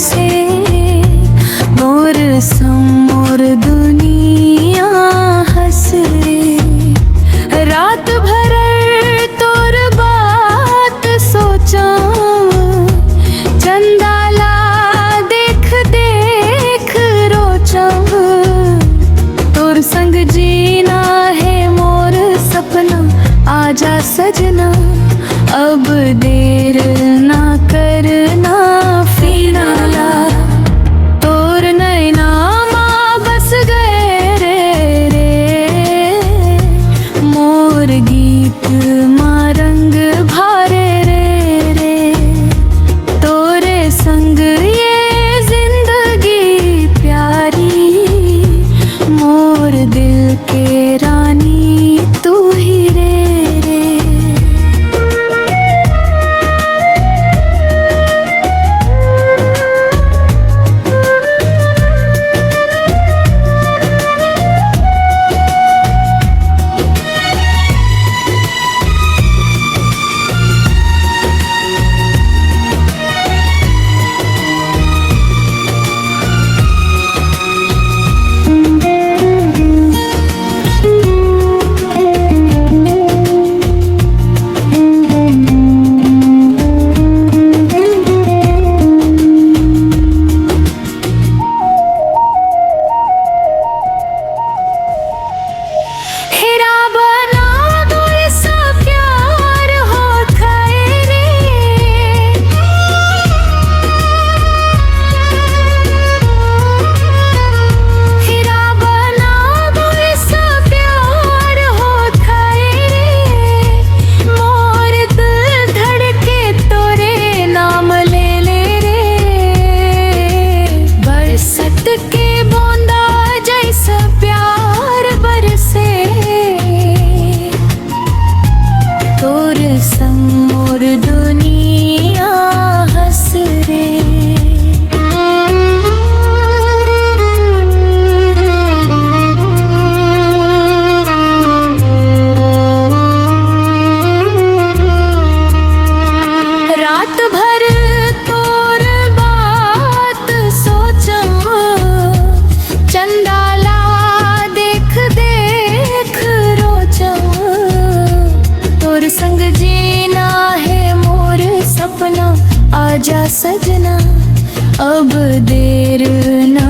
से मोर समोर दुनिया हंस रे। रात भर तोर बात सोचा, चंदाला देख देख रोचा। तोर संग जीना है मोर सपना, आजा सजना अब देर ना करना फिनाला। तोर नैना माँ बस गए रे मोर गीत माँ रंग भारे रे। तोरे संग ये जिंदगी प्यारी, मोर दिल के रानी तू ही रे। समोर दुनिया हंस रे। रात भर तोर बात सोचा, चंदाला देख देख रोचा। तोर संग जीना है मोर सपना, आजा सजना अब देर न